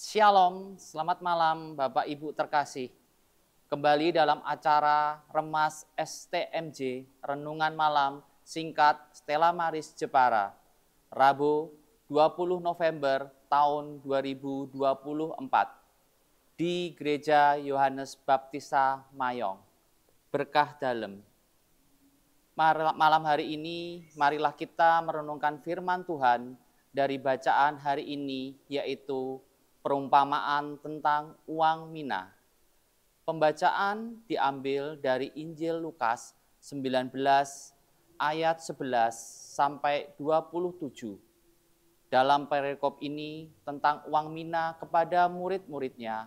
Shalom, selamat malam Bapak Ibu terkasih. Kembali dalam acara Remas STMJ, Renungan Malam Singkat Stella Maris Jepara, Rabu 20 November tahun 2024 di Gereja Yohanes Baptista Mayong. Berkah dalam. Malam hari ini, marilah kita merenungkan firman Tuhan dari bacaan hari ini, yaitu perumpamaan tentang uang mina. Pembacaan diambil dari Injil Lukas 19 ayat 11 sampai 27. Dalam perikop ini tentang uang mina kepada murid-muridnya,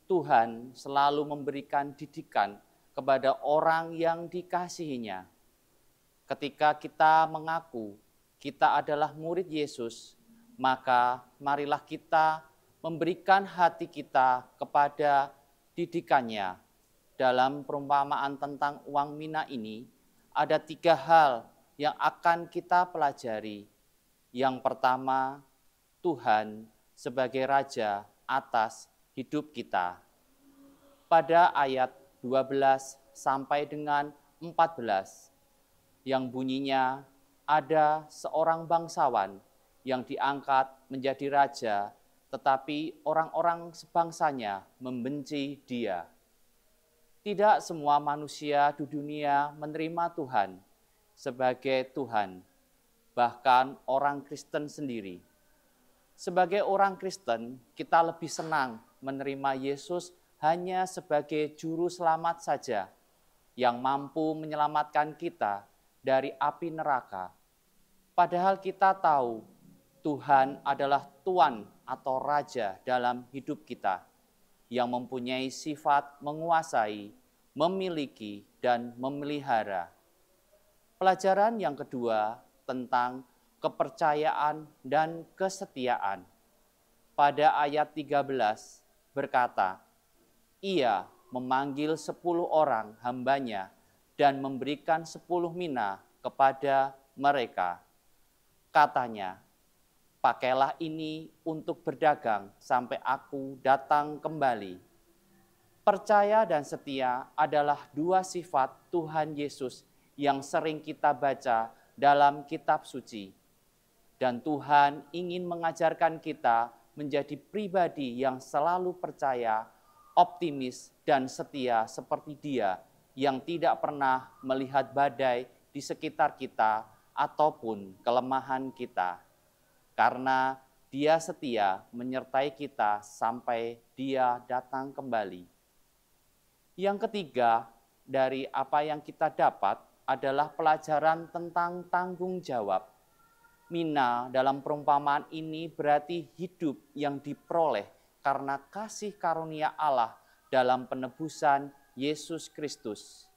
Tuhan selalu memberikan didikan kepada orang yang dikasihinya. Ketika kita mengaku kita adalah murid Yesus, maka marilah kita memberikan hati kita kepada didikannya. Dalam perumpamaan tentang uang mina ini, ada 3 hal yang akan kita pelajari. Yang pertama, Tuhan sebagai Raja atas hidup kita. Pada ayat 12 sampai dengan 14, yang bunyinya, ada seorang bangsawan yang diangkat menjadi raja, tetapi orang-orang sebangsanya membenci dia. Tidak semua manusia di dunia menerima Tuhan sebagai Tuhan, bahkan orang Kristen sendiri. Sebagai orang Kristen, kita lebih senang menerima Yesus hanya sebagai juru selamat saja, yang mampu menyelamatkan kita dari api neraka. Padahal kita tahu Tuhan adalah Tuan atau Raja dalam hidup kita, yang mempunyai sifat menguasai, memiliki, dan memelihara. Pelajaran yang kedua tentang kepercayaan dan kesetiaan. Pada ayat 13 berkata, Ia memanggil 10 orang hambanya dan memberikan 10 mina kepada mereka. Katanya, pakailah ini untuk berdagang sampai aku datang kembali. Percaya dan setia adalah 2 sifat Tuhan Yesus yang sering kita baca dalam kitab suci. Dan Tuhan ingin mengajarkan kita menjadi pribadi yang selalu percaya, optimis, dan setia seperti Dia yang tidak pernah melihat badai di sekitar kita ataupun kelemahan kita. Karena Dia setia menyertai kita sampai Dia datang kembali. Yang ketiga, dari apa yang kita dapat adalah pelajaran tentang tanggung jawab. Mina dalam perumpamaan ini berarti hidup yang diperoleh karena kasih karunia Allah dalam penebusan Yesus Kristus.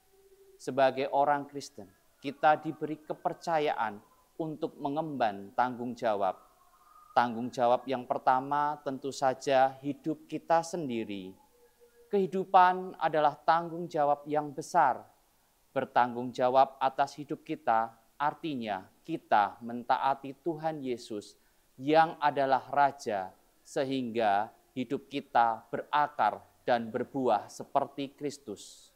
Sebagai orang Kristen, kita diberi kepercayaan untuk mengemban tanggung jawab. Tanggung jawab yang pertama tentu saja hidup kita sendiri. Kehidupan adalah tanggung jawab yang besar. Bertanggung jawab atas hidup kita artinya kita mentaati Tuhan Yesus yang adalah Raja, sehingga hidup kita berakar dan berbuah seperti Kristus.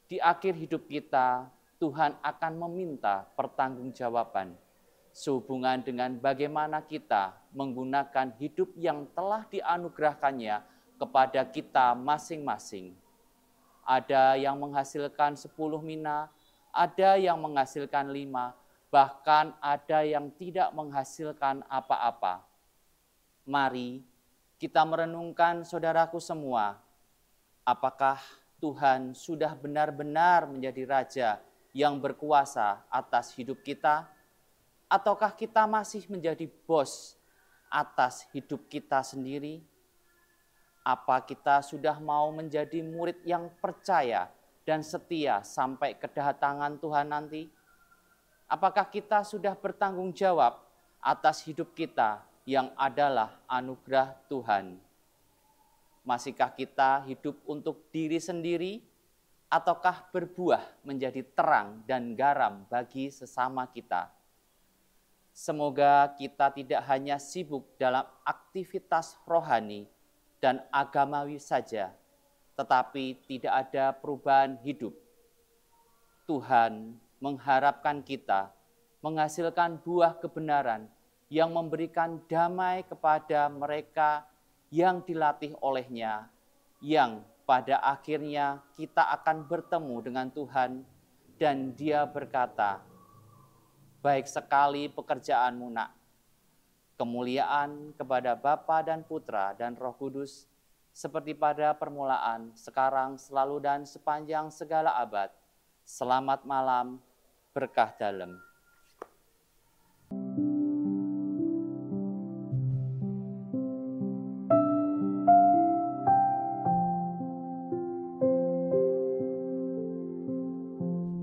Di akhir hidup kita, Tuhan akan meminta pertanggungjawaban sehubungan dengan bagaimana kita menggunakan hidup yang telah dianugerahkannya kepada kita masing-masing. Ada yang menghasilkan 10 mina, ada yang menghasilkan 5, bahkan ada yang tidak menghasilkan apa-apa. Mari kita merenungkan saudaraku semua, apakah Tuhan sudah benar-benar menjadi Raja yang berkuasa atas hidup kita? Ataukah kita masih menjadi bos atas hidup kita sendiri? Apa kita sudah mau menjadi murid yang percaya dan setia sampai kedatangan Tuhan nanti? Apakah kita sudah bertanggung jawab atas hidup kita yang adalah anugerah Tuhan? Masihkah kita hidup untuk diri sendiri, ataukah berbuah menjadi terang dan garam bagi sesama kita? Semoga kita tidak hanya sibuk dalam aktivitas rohani, dan agamawi saja, tetapi tidak ada perubahan hidup. Tuhan mengharapkan kita menghasilkan buah kebenaran yang memberikan damai kepada mereka yang dilatih olehnya, yang pada akhirnya kita akan bertemu dengan Tuhan, dan Dia berkata, "Baik sekali pekerjaanmu, Nak. Kemuliaan kepada Bapa dan Putra dan Roh Kudus, seperti pada permulaan, sekarang, selalu, dan sepanjang segala abad. Selamat malam, berkah dalam."